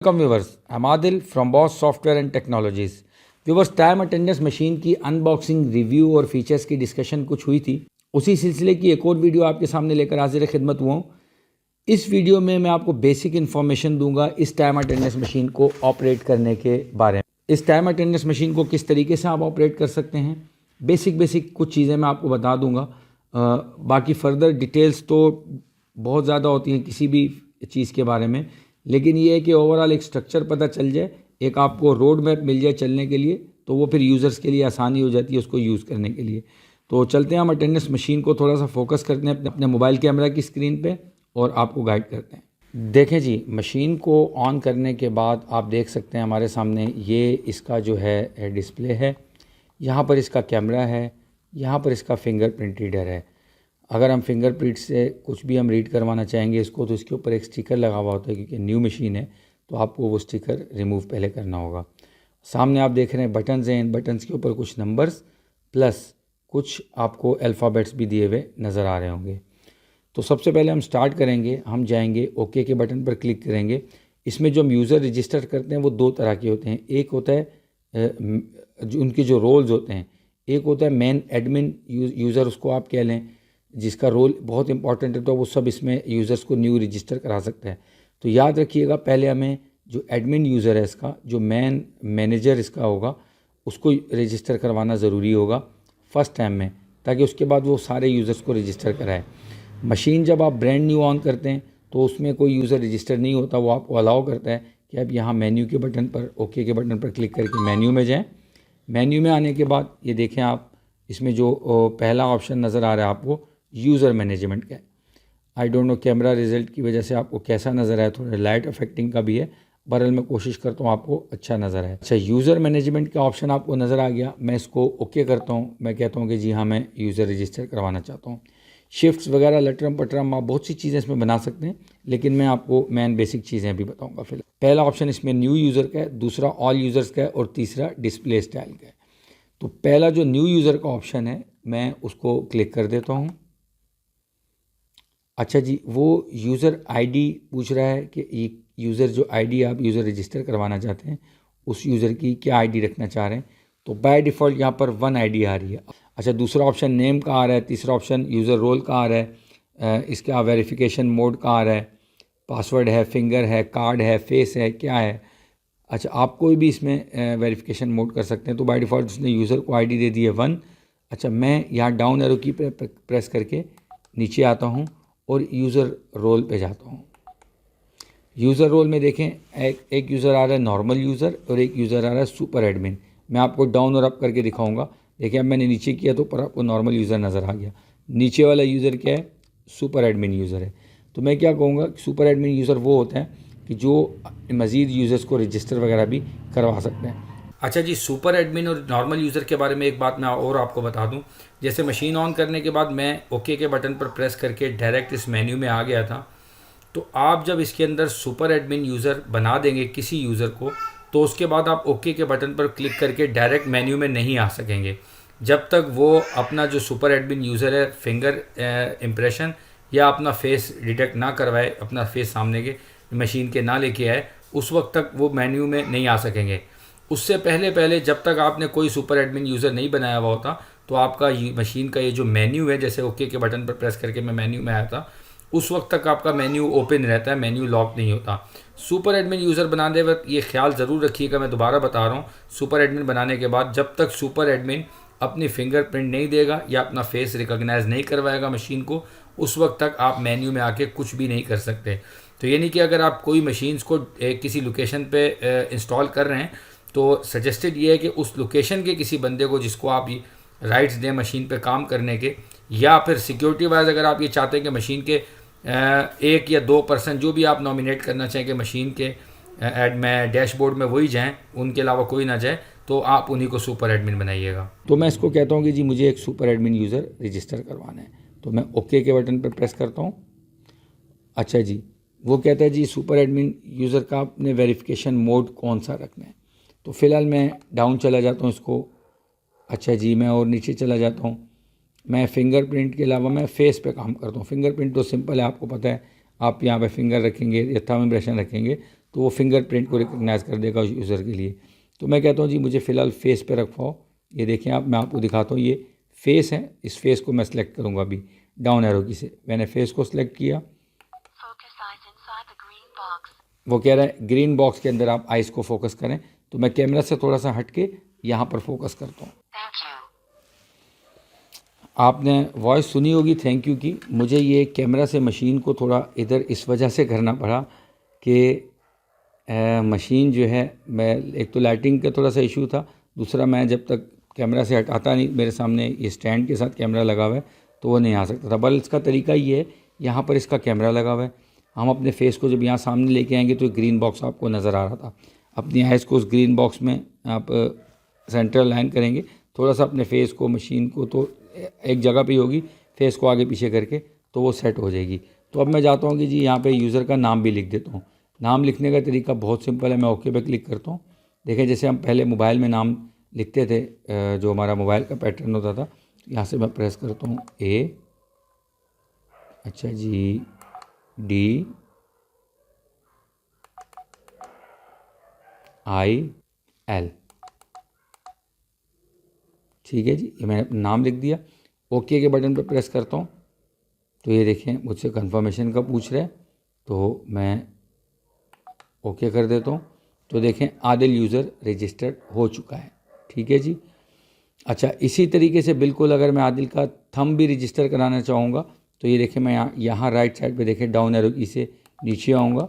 Welcome viewers, I'm Adil from boss software and technologies. Viewers, time attendance machine की unboxing, review और features की discussion कुछ हुई थी। उसी सिलसिले की एक और वीडियो आपके सामने लेकर हाजिर खिदमत हुआ हूँ। इस वीडियो में मैं आपको बेसिक इन्फॉर्मेशन दूंगा इस टाइम अटेंडेंस मशीन को ऑपरेट करने के बारे में। इस टाइम अटेंडेंस मशीन को किस तरीके से आप ऑपरेट कर सकते हैं, बेसिक कुछ चीज़ें मैं आपको बता दूंगा। बाकी फर्दर डिटेल्स तो बहुत ज़्यादा होती हैं किसी भी चीज़ के बारे में, लेकिन ये है कि ओवरऑल एक स्ट्रक्चर पता चल जाए, एक आपको रोड मैप मिल जाए चलने के लिए, तो वो फिर यूज़र्स के लिए आसानी हो जाती है उसको यूज़ करने के लिए। तो चलते हैं हम अटेंडेंस मशीन को थोड़ा सा फोकस करते हैं अपने मोबाइल कैमरा की स्क्रीन पे और आपको गाइड करते हैं। देखें जी, मशीन को ऑन करने के बाद आप देख सकते हैं हमारे सामने ये इसका जो है डिस्प्ले है। यहाँ पर इसका कैमरा है, यहाँ पर इसका फिंगरप्रिंट रीडर है। अगर हम फिंगरप्रिंट से कुछ भी हम रीड करवाना चाहेंगे इसको, तो इसके ऊपर एक स्टिकर लगा हुआ होता है, क्योंकि न्यू मशीन है तो आपको वो स्टिकर रिमूव पहले करना होगा। सामने आप देख रहे हैं बटन्स हैं, इन बटन्स के ऊपर कुछ नंबर्स प्लस कुछ आपको अल्फ़ाबेट्स भी दिए हुए नज़र आ रहे होंगे। तो सबसे पहले हम स्टार्ट करेंगे, हम जाएंगे ओके के बटन पर क्लिक करेंगे। इसमें जो हम यूज़र रजिस्टर करते हैं वो दो तरह के होते हैं। एक होता है जो उनके जो रोल्स होते हैं, एक होता है मेन एडमिन यूज़र, उसको आप कह लें, जिसका रोल बहुत इंपॉर्टेंट है, तो वो सब इसमें यूज़र्स को न्यू रजिस्टर करा सकता है। तो याद रखिएगा, पहले हमें जो एडमिन यूज़र है इसका, जो मैनेजर इसका होगा, उसको रजिस्टर करवाना ज़रूरी होगा फ़र्स्ट टाइम में, ताकि उसके बाद वो सारे यूज़र्स को रजिस्टर कराए। मशीन जब आप ब्रांड न्यू ऑन करते हैं तो उसमें कोई यूज़र रजिस्टर नहीं होता, वो आपको अलाउ करता है कि आप यहाँ मेन्यू के बटन पर, ओके के बटन पर क्लिक करके मेन्यू में जाएँ। मेन्यू में आने के बाद ये देखें आप, इसमें जो पहला ऑप्शन नज़र आ रहा है आपको, यूज़र मैनेजमेंट का है। I don't know camera result की वजह से आपको कैसा नज़र आया, थोड़ा लाइट अफेक्टिंग का भी है, बहरहाल मैं कोशिश करता हूँ आपको अच्छा नज़र आए। अच्छा, यूज़र मैनेजमेंट का ऑप्शन आपको नज़र आ गया। मैं इसको ओके करता हूँ, मैं कहता हूँ कि जी हाँ, मैं यूज़र रजिस्टर करवाना चाहता हूँ। शिफ्ट्स वगैरह, लटरम पटरम, आप बहुत सी चीज़ें इसमें बना सकते हैं, लेकिन मैं आपको मेन बेसिक चीज़ें भी बताऊँगा। फिर पहला ऑप्शन इसमें न्यू यूज़र का है, दूसरा ऑल यूज़र्स का है और तीसरा डिस्प्ले स्टाइल का है। तो पहला जो न्यू यूज़र का ऑप्शन है, मैं उसको क्लिक कर देता हूँ। अच्छा जी, वो यूज़र आईडी पूछ रहा है कि यूज़र जो आईडी आप यूज़र रजिस्टर करवाना चाहते हैं, उस यूज़र की क्या आईडी रखना चाह रहे हैं। तो बाय डिफ़ॉल्ट यहाँ पर 1 आईडी आ रही है। अच्छा, दूसरा ऑप्शन नेम का आ रहा है, तीसरा ऑप्शन यूज़र रोल का आ रहा है, इसका वेरिफिकेशन मोड का आ रहा है, पासवर्ड है, फिंगर है, कार्ड है, फेस है, क्या है। अच्छा, आप कोई भी इसमें वेरिफिकेशन मोड कर सकते हैं। तो बाय डिफ़ॉल्ट उसने यूज़र को आईडी दे दी है 1। अच्छा, मैं यहाँ डाउन एरो की प्रेस करके नीचे आता हूँ और यूज़र रोल पे जाता हूँ। यूज़र रोल में देखें, एक यूज़र आ रहा है नॉर्मल यूज़र और एक यूज़र आ रहा है सुपर एडमिन। मैं आपको डाउन और अप करके दिखाऊंगा। देखिए, अब मैंने नीचे किया तो पर आपको नॉर्मल यूज़र नज़र आ गया। नीचे वाला यूज़र क्या है? सुपर एडमिन यूज़र है। तो मैं क्या कहूँगा, सुपर एडमिन यूज़र वो होता है कि जो मज़ीद यूज़र्स को रजिस्टर वगैरह भी करवा सकते हैं। अच्छा जी, सुपर एडमिन और नॉर्मल यूज़र के बारे में एक बात मैं और आपको बता दूं। जैसे मशीन ऑन करने के बाद मैं ओके के बटन पर प्रेस करके डायरेक्ट इस मेन्यू में आ गया था। तो आप जब इसके अंदर सुपर एडमिन यूज़र बना देंगे किसी यूज़र को, तो उसके बाद आप ओके के बटन पर क्लिक करके डायरेक्ट मेन्यू में नहीं आ सकेंगे, जब तक वो अपना जो सुपर एडमिन यूज़र है फिंगर इम्प्रेशन या अपना फेस डिटेक्ट ना करवाए, अपना फेस सामने के मशीन के ना लेके आए, उस वक्त तक वो मेन्यू में नहीं आ सकेंगे। उससे पहले जब तक आपने कोई सुपर एडमिन यूज़र नहीं बनाया हुआ होता, तो आपका मशीन का ये जो मेन्यू है, जैसे ओके के बटन पर प्रेस करके मैं मेन्यू में आया था, उस वक्त तक आपका मेन्यू ओपन रहता है, मेन्यू लॉक नहीं होता। सुपर एडमिन यूज़र बनाने वक्त ये ख्याल ज़रूर रखिएगा, मैं दोबारा बता रहा हूँ, सुपर एडमिन बनाने के बाद जब तक सुपर एडमिन अपनी फिंगरप्रिंट नहीं देगा या अपना फेस रिकॉग्नाइज नहीं करवाएगा मशीन को, उस वक्त तक आप मेन्यू में आके कुछ भी नहीं कर सकते। तो यानी कि अगर आप कोई मशीन्स को किसी लोकेशन पे इंस्टॉल कर रहे हैं, तो सजेस्टेड ये है कि उस लोकेशन के किसी बंदे को, जिसको आप राइट्स दें मशीन पे काम करने के, या फिर सिक्योरिटी वाइज अगर आप ये चाहते हैं कि मशीन के 1 या 2% जो भी आप नॉमिनेट करना चाहें कि मशीन के एड में डैशबोर्ड में वही जाएं, उनके अलावा कोई ना जाए, तो आप उन्हीं को सुपर एडमिन बनाइएगा। तो मैं इसको कहता हूँ कि जी मुझे एक सुपर एडमिन यूज़र रजिस्टर करवाना है, तो मैं ओके के बटन पर प्रेस करता हूँ। अच्छा जी, वो कहता है जी सुपर एडमिन यूज़र का आपने वेरिफिकेशन मोड कौन सा रखना है। तो फ़िलहाल मैं डाउन चला जाता हूँ इसको। अच्छा जी, मैं और नीचे चला जाता हूँ। मैं फिंगरप्रिंट के अलावा मैं फेस पे काम करता हूँ। फिंगरप्रिंट तो सिंपल है, आपको पता है, आप यहाँ पे फिंगर रखेंगे या थंब इम्प्रेशन रखेंगे तो वो फिंगरप्रिंट को रिकग्नाइज़ कर देगा उस यूज़र के लिए। तो मैं कहता हूँ जी मुझे फ़िलहाल फेस पे रखवाओ। ये देखें आप, मैं आपको दिखाता हूँ, ये फेस है। इस फेस को मैं सेलेक्ट करूँगा अभी डाउन एरो की से। मैंने फेस को सिलेक्ट किया, वो कह रहा है ग्रीन बॉक्स के अंदर आप आइज़ को फोकस करें। तो मैं कैमरा से थोड़ा सा हट के यहाँ पर फोकस करता हूँ। आपने वॉइस सुनी होगी थैंक यू की। मुझे ये कैमरा से मशीन को थोड़ा इधर इस वजह से करना पड़ा कि मशीन जो है, मैं एक तो लाइटिंग का थोड़ा सा इशू था, दूसरा मैं जब तक कैमरा से हटाता नहीं, मेरे सामने ये स्टैंड के साथ कैमरा लगा हुआ है तो वो नहीं आ सकता था। बल इसका तरीका ये है, यहाँ पर इसका कैमरा लगा हुआ है, हम अपने फेस को जब यहाँ सामने लेके आएंगे तो ग्रीन बॉक्स आपको नज़र आ रहा था। अपनी आइज़ को उस ग्रीन बॉक्स में आप सेंट्रल लाइन करेंगे, थोड़ा सा अपने फेस को, मशीन को तो एक जगह पे ही होगी, फेस को आगे पीछे करके तो वो सेट हो जाएगी। तो अब मैं जाता हूँ कि जी यहाँ पे यूज़र का नाम भी लिख देता हूँ। नाम लिखने का तरीका बहुत सिंपल है, मैं ओके पे क्लिक करता हूँ। देखें जैसे हम पहले मोबाइल में नाम लिखते थे, जो हमारा मोबाइल का पैटर्न होता था, यहाँ से मैं प्रेस करता हूँ ए, अच्छा जी, डी, आई, एल, ठीक है जी। ये मैंने अपना नाम लिख दिया। ओके के बटन पर प्रेस करता हूँ तो ये देखें मुझसे कंफर्मेशन का पूछ रहा है, तो मैं ओके कर देता हूँ। तो देखें आदिल यूज़र रजिस्टर्ड हो चुका है, ठीक है जी। अच्छा, इसी तरीके से बिल्कुल अगर मैं आदिल का थंब भी रजिस्टर कराना चाहूँगा तो ये देखें मैं यहाँ राइट साइड पे देखें डाउन एरो की से नीचे आऊँगा,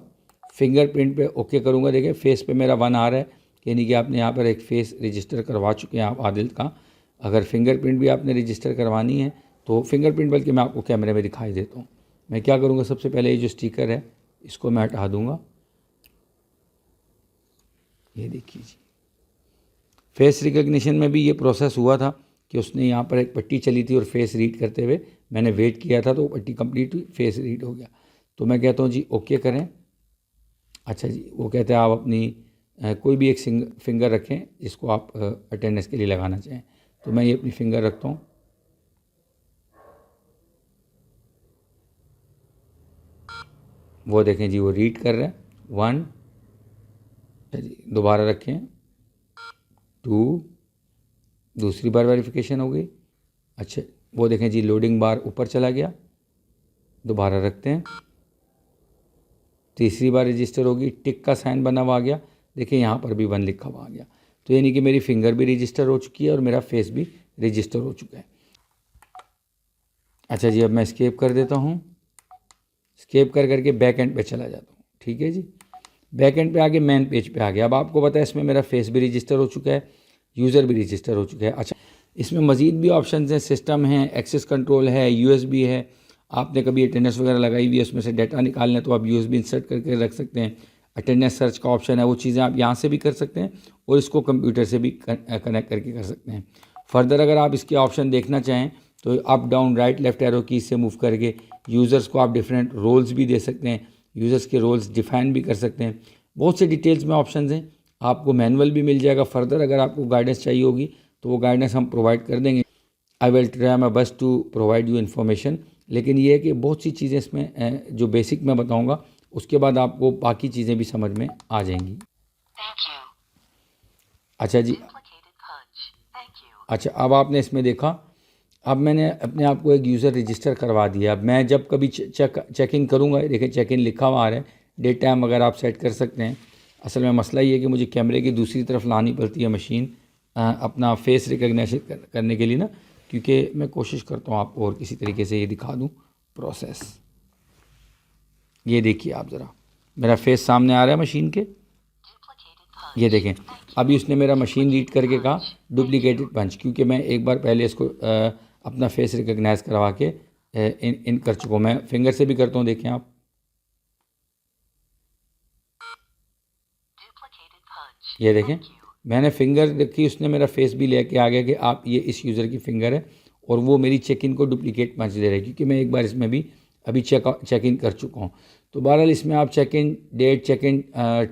फिंगरप्रिंट पे ओके करूँगा। देखें फेस पे मेरा 1 आ रहा है, यानी कि आपने यहाँ पर एक फेस रजिस्टर करवा चुके हैं आप आदिल का। अगर फिंगरप्रिंट भी आपने रजिस्टर करवानी है तो फिंगरप्रिंट बल्कि मैं आपको कैमरे में दिखाई देता हूँ। मैं क्या करूँगा, सबसे पहले ये जो स्टिकर है इसको मैं हटा दूँगा। ये देखिए जी, फेस रिकग्निशन में भी ये प्रोसेस हुआ था कि उसने यहाँ पर एक पट्टी चली थी और फेस रीड करते हुए मैंने वेट किया था तो वो पट्टी कंप्लीट हुई, फेस रीड हो गया। तो मैं कहता हूँ जी ओके करें। अच्छा जी, वो कहते हैं आप अपनी कोई भी एक फिंगर रखें जिसको आप अटेंडेंस के लिए लगाना चाहें। तो मैं ये अपनी फिंगर रखता हूँ। वो देखें जी, वो रीड कर रहे हैं 1, अच्छा जी, दोबारा रखें 2, दूसरी बार वेरिफिकेशन हो गई। अच्छा, वो देखें जी लोडिंग बार ऊपर चला गया, दोबारा रखते हैं, तीसरी बार रजिस्टर होगी, टिक का साइन बना हुआ आ गया, देखिए यहाँ पर भी 1 लिखा हुआ आ गया। तो यानी कि मेरी फिंगर भी रजिस्टर हो चुकी है और मेरा फेस भी रजिस्टर हो चुका है। अच्छा जी, अब मैं स्केप कर देता हूँ, स्केप कर करके बैक एंड पे चला जाता हूँ, ठीक है जी। बैक एंड पे आके मेन पेज पे आ गया। अब आपको पता है इसमें मेरा फेस भी रजिस्टर हो चुका है, यूज़र भी रजिस्टर हो चुका है। अच्छा, इसमें मज़ीद भी ऑप्शंस हैं, सिस्टम है, एक्सेस कंट्रोल है, यूएसबी है। आपने कभी अटेंडेंस वगैरह लगाई हुई है, उसमें से डाटा निकालना है तो आप यूएसबी इंसर्ट करके रख सकते हैं। अटेंडेंस सर्च का ऑप्शन है, वो चीज़ें आप यहाँ से भी कर सकते हैं और इसको कंप्यूटर से भी कनेक्ट करके कर सकते हैं। फर्दर अगर आप इसके ऑप्शन देखना चाहें तो up down right left arrow की से मूव करके यूज़र्स को आप डिफरेंट रोल्स भी दे सकते हैं, यूज़र्स के रोल्स डिफाइन भी कर सकते हैं। बहुत से डिटेल्स में ऑप्शंस हैं, आपको मैनुअल भी मिल जाएगा। फर्दर अगर आपको गाइडेंस चाहिए होगी तो वो गाइडेंस हम प्रोवाइड कर देंगे। I will try my best to provide you information. लेकिन ये है कि बहुत सी चीज़ें इसमें जो बेसिक मैं बताऊंगा उसके बाद आपको बाकी चीज़ें भी समझ में आ जाएंगी। अच्छा जी, अच्छा अब आपने इसमें देखा, अब मैंने अपने आप को एक यूज़र रजिस्टर करवा दिया। अब मैं जब कभी चेक इन करूँगा, देखिए चेक इन लिखा हुआ आ रहा है, डेट टाइम अगर आप सेट कर सकते हैं। असल में मसला ये है कि मुझे कैमरे की दूसरी तरफ लानी पड़ती है मशीन अपना फेस रिकग्निशन करने के लिए ना, क्योंकि मैं कोशिश करता हूँ आपको और किसी तरीके से ये दिखा दूँ प्रोसेस। ये देखिए आप ज़रा, मेरा फेस सामने आ रहा है मशीन के, ये देखें। अभी उसने मेरा मशीन रीड करके कहा डुप्लीकेटेड पंच, क्योंकि मैं एक बार पहले इसको अपना फेस रिकग्नाइज करवा के इन कर चुका हूँ। मैं फिंगर से भी करता हूँ, देखें आप, ये देखें मैंने फिंगर रखी, उसने मेरा फेस भी लेके आ गया कि आप ये इस यूज़र की फ़िंगर है और वो मेरी चेक इन को डुप्लीकेट पंच दे रहा है, क्योंकि मैं एक बार इसमें भी अभी चेक इन कर चुका हूँ। तो बहरहाल इसमें आप check in date, check in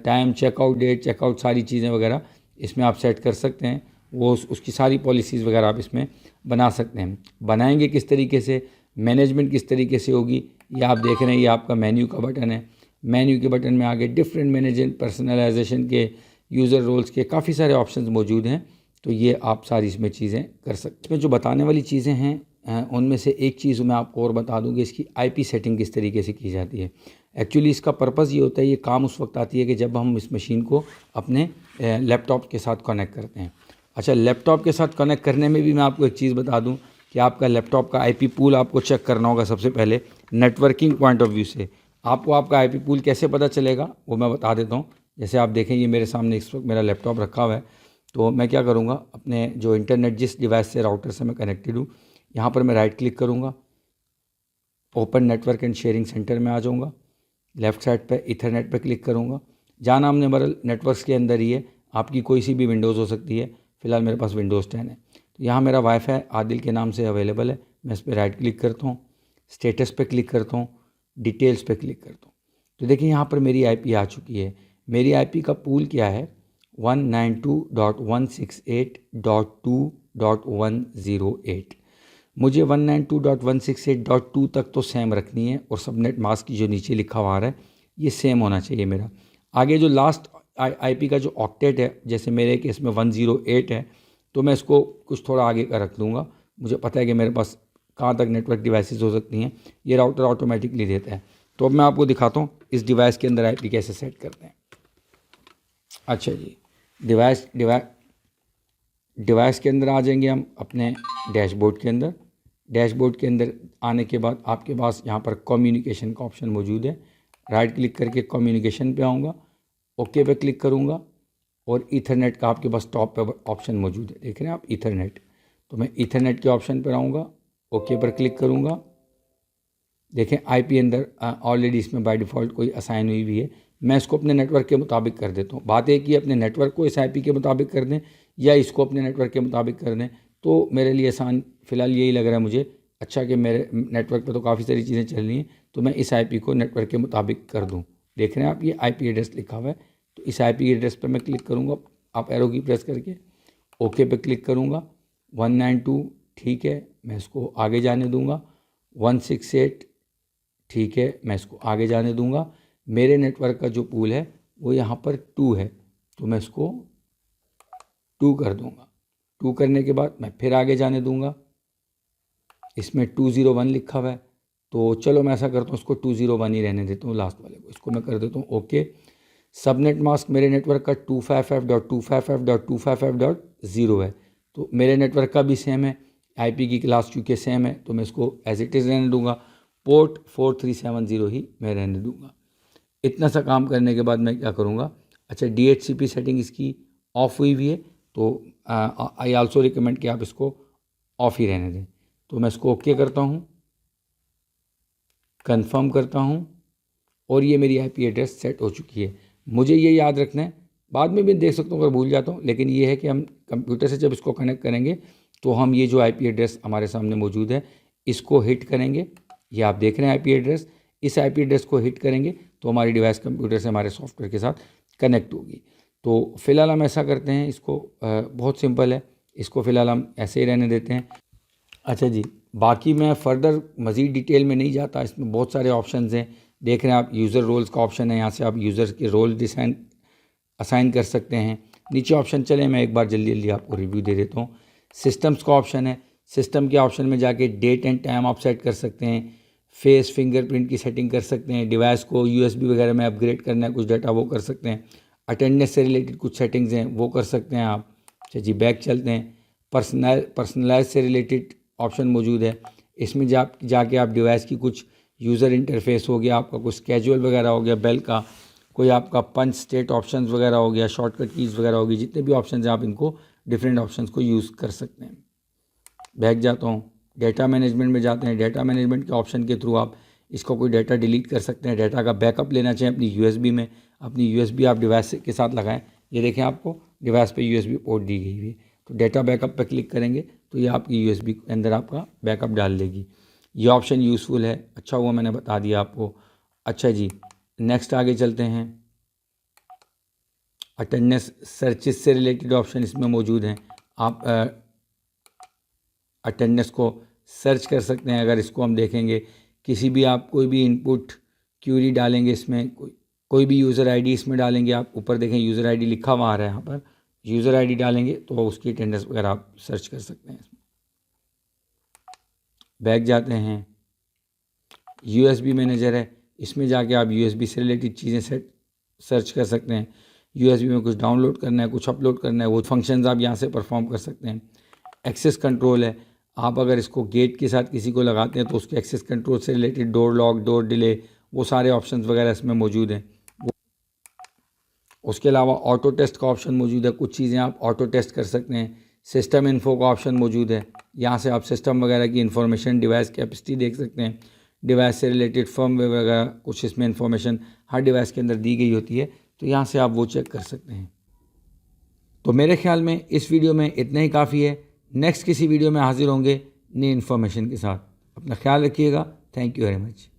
time, checkout date, checkout सारी चीज़ें वगैरह इसमें आप सेट कर सकते हैं। वो उसकी सारी पॉलिसीज़ वगैरह आप इसमें बना सकते हैं। बनाएंगे किस तरीके से, मैनेजमेंट किस तरीके से होगी, ये आप देख रहे हैं, ये आपका मेन्यू का बटन है। मेन्यू के बटन में आगे डिफरेंट मैनेजमेंट पर्सनलाइजेशन के यूज़र रोल्स के काफ़ी सारे ऑप्शंस मौजूद हैं। तो ये आप सारी इसमें चीज़ें कर सकते हैं। इसमें जो बताने वाली चीज़ें हैं उनमें से एक चीज़ मैं आपको और बता दूं कि इसकी आईपी सेटिंग किस तरीके से की जाती है। एक्चुअली इसका पर्पज़ ये होता है, ये काम उस वक्त आती है कि जब हम इस मशीन को अपने लैपटॉप के साथ कनेक्ट करते हैं। अच्छा, लैपटॉप के साथ कनेक्ट करने में भी मैं आपको एक चीज़ बता दूं कि आपका लैपटॉप का आईपी पूल आपको चेक करना होगा। सबसे पहले नेटवर्किंग पॉइंट ऑफ व्यू से आपको आपका आईपी पूल कैसे पता चलेगा वो मैं बता देता हूँ। जैसे आप देखें, ये मेरे सामने इस वक्त मेरा लैपटॉप रखा हुआ है। तो मैं क्या करूँगा, अपने जो इंटरनेट जिस डिवाइस से राउटर से मैं कनेक्टेड हूँ, यहाँ पर मैं राइट क्लिक करूँगा, open network and sharing centre में आ जाऊँगा। लेफ़्ट साइड पे इथरनेट पे क्लिक करूँगा। जाना हमने हमारे नेटवर्क्स के अंदर ही है, आपकी कोई सी भी विंडोज़ हो सकती है। फ़िलहाल मेरे पास विंडोज़ 10 है। तो यहाँ मेरा वाईफाई आदिल के नाम से अवेलेबल है। मैं इस पर राइट क्लिक करता हूँ, स्टेटस पे क्लिक करता हूँ, डिटेल्स पे क्लिक करता हूँ। तो देखिए यहाँ पर मेरी आईपी आ चुकी है। मेरी आईपी का पूल क्या है, 192.168.2.108। मुझे 192.168.2 तक तो सेम रखनी है और सबनेट मास्क जो नीचे लिखा हुआ है ये सेम होना चाहिए मेरा। आगे जो लास्ट आईपी का जो ऑक्टेट है, जैसे मेरे केस में 108 है, तो मैं इसको कुछ थोड़ा आगे का रख दूँगा। मुझे पता है कि मेरे पास कहाँ तक नेटवर्क डिवाइसेस हो सकती हैं, ये राउटर ऑटोमेटिकली देता है। तो अब मैं आपको दिखाता हूँ इस डिवाइस के अंदर आईपी कैसे सेट करते हैं। अच्छा जी, डिवाइस के अंदर आ जाएंगे हम अपने डैशबोर्ड के अंदर। डैशबोर्ड के अंदर आने के बाद आपके पास यहाँ पर कम्युनिकेशन का ऑप्शन मौजूद है। राइट क्लिक करके कम्युनिकेशन पे आऊँगा, ओके पे क्लिक करूँगा और ईथरनेट का आपके पास टॉप पे ऑप्शन मौजूद है, देख रहे हैं आप ईथरनेट। तो मैं ईथरनेट के ऑप्शन पर आऊँगा, ओके पर क्लिक करूँगा। देखें आईपी अंदर ऑलरेडी इसमें बाय डिफ़ॉल्ट कोई असाइन हुई भी है। मैं इसको अपने नेटवर्क के मुताबिक कर देता हूँ। बात एक कि अपने नेटवर्क को इस आईपी के मुताबिक कर दें या इसको अपने नेटवर्क के मुताबिक कर दें, तो मेरे लिए आसान फ़िलहाल यही लग रहा है मुझे। अच्छा कि मेरे नेटवर्क पे तो काफ़ी सारी चीज़ें चल रही हैं, तो मैं इस आईपी को नेटवर्क के मुताबिक कर दूँ। देख रहे हैं आप, ये आईपी एड्रेस लिखा हुआ है। तो इस आईपी एड्रेस पर मैं क्लिक करूँगा, आप एरो की प्रेस करके ओके पे क्लिक करूँगा। 192 ठीक है, मैं इसको आगे जाने दूँगा। 168 ठीक है, मैं इसको आगे जाने दूंगा। मेरे नेटवर्क का जो पूल है वो यहाँ पर 2 है, तो मैं इसको 2 कर दूंगा। 2 करने के बाद मैं फिर आगे जाने दूंगा। इसमें 201 लिखा हुआ है, तो चलो मैं ऐसा करता हूँ, इसको 201 ही रहने देता हूँ, लास्ट वाले को इसको मैं कर देता हूँ ओके। सबनेट मास्क मेरे नेटवर्क का 255.255.255.0 है, तो मेरे नेटवर्क का भी सेम है। आईपी की क्लास चूँकि सेम है, तो मैं इसको एज इट इज़ रहने दूंगा। पोर्ट 4370 ही मैं रहने दूंगा। इतना सा काम करने के बाद मैं क्या करूँगा, अच्छा DHCP सेटिंग इसकी ऑफ हुई हुई है, तो आई आल्सो रिकमेंड कि आप इसको ऑफ ही रहने दें। तो मैं इसको ओके करता हूँ, कंफर्म करता हूँ और ये मेरी आईपी एड्रेस सेट हो चुकी है। मुझे ये याद रखना है, बाद में भी देख सकता हूँ अगर भूल जाता हूँ, लेकिन ये है कि हम कंप्यूटर से जब इसको कनेक्ट करेंगे तो हम ये जो आईपी एड्रेस हमारे सामने मौजूद है इसको हिट करेंगे। ये आप देख रहे हैं आईपी एड्रेस, इस आईपी एड्रेस को हिट करेंगे तो हमारी डिवाइस कंप्यूटर से हमारे सॉफ्टवेयर के साथ कनेक्ट होगी। तो फ़िलहाल हम ऐसा करते हैं, इसको बहुत सिंपल है, इसको फ़िलहाल हम ऐसे ही रहने देते हैं। अच्छा जी, बाकी मैं फ़र्दर मज़ीद डिटेल में नहीं जाता। इसमें बहुत सारे ऑप्शंस हैं, देख रहे हैं आप। यूज़र रोल्स का ऑप्शन है, यहाँ से आप यूज़र के रोल असाइन कर सकते हैं। नीचे ऑप्शन चले, मैं एक बार जल्दी जल्दी आपको रिव्यू दे देता हूँ। सिस्टम्स का ऑप्शन है, सिस्टम के ऑप्शन में जाके डेट एंड टाइम आप सेट कर सकते हैं। फेस फिंगरप्रिंट की सेटिंग कर सकते हैं। डिवाइस को USB वगैरह में अपग्रेड करना है कुछ डाटा, वो कर सकते हैं। अटेंडेंस से रिलेटेड कुछ सेटिंग्स हैं, वो कर सकते हैं आप। अच्छा जी, बैक चलते हैं। पर्सनलाइज से रिलेटेड ऑप्शन मौजूद है, इसमें जाके आप डिवाइस की कुछ यूज़र इंटरफेस हो गया, आपका कुछ कैजुअल वगैरह हो गया, बेल का कोई आपका पंच स्टेट ऑप्शंस वगैरह हो गया, शॉर्टकट कीज़ वगैरह होगी, जितने भी ऑप्शंस हैं आप इनको डिफरेंट ऑप्शंस को यूज़ कर सकते हैं। बैक जाता हूँ, डेटा मैनेजमेंट में जाते हैं। डेटा मैनेजमेंट के ऑप्शन के थ्रू आप इसको कोई डाटा डिलीट कर सकते हैं। डाटा का बैकअप लेना चाहिए अपनी USB में, अपनी USB आप डिवाइस के साथ लगाएं। ये देखें, आपको डिवाइस पे USB पोर्ट दी गई हुई है, तो डाटा बैकअप पे क्लिक करेंगे तो ये आपकी USB के अंदर आपका बैकअप डाल देगी। ये ऑप्शन यूज़फुल है, अच्छा हुआ मैंने बता दिया आपको। अच्छा जी, नेक्स्ट आगे चलते हैं। अटेंडेंस सर्चिस से रिलेटेड ऑप्शन इसमें मौजूद हैं। आप अटेंडेंस को सर्च कर सकते हैं। अगर इसको हम देखेंगे, किसी भी आप कोई भी इनपुट क्यूरी डालेंगे इसमें, कोई भी यूज़र आईडी इसमें डालेंगे आप, ऊपर देखें यूज़र आईडी लिखा हुआ आ रहा है यहाँ पर, यूज़र आईडी डालेंगे तो उसकी अटेंडेंस वगैरह आप सर्च कर सकते हैं। बैक जाते हैं, यूएसबी मैनेजर है, इसमें जाके आप यूएसबी से रिलेटेड चीज़ें सर्च कर सकते हैं। यूएसबी में कुछ डाउनलोड करना है, कुछ अपलोड करना है, वो फंक्शंस आप यहाँ से परफॉर्म कर सकते हैं। एक्सेस कंट्रोल है, आप अगर इसको गेट के साथ किसी को लगाते हैं तो उसके एक्सेस कंट्रोल से related door lock, door delay, वो सारे ऑप्शंस वगैरह इसमें मौजूद हैं। उसके अलावा ऑटो टेस्ट का ऑप्शन मौजूद है, कुछ चीज़ें आप ऑटो टेस्ट कर सकते हैं। सिस्टम इन्फो का ऑप्शन मौजूद है, यहाँ से आप सिस्टम वगैरह की इन्फॉर्मेशन, डिवाइस कैपेसिटी देख सकते हैं, डिवाइस से रिलेटेड फर्मवेयर वगैरह कुछ इसमें इन्फॉर्मेशन हर डिवाइस के अंदर दी गई होती है, तो यहाँ से आप वो चेक कर सकते हैं। तो मेरे ख्याल में इस वीडियो में इतना ही काफ़ी है। नेक्स्ट किसी वीडियो में हाजिर होंगे नई इन्फॉर्मेशन के साथ। अपना ख्याल रखिएगा। Thank you very much.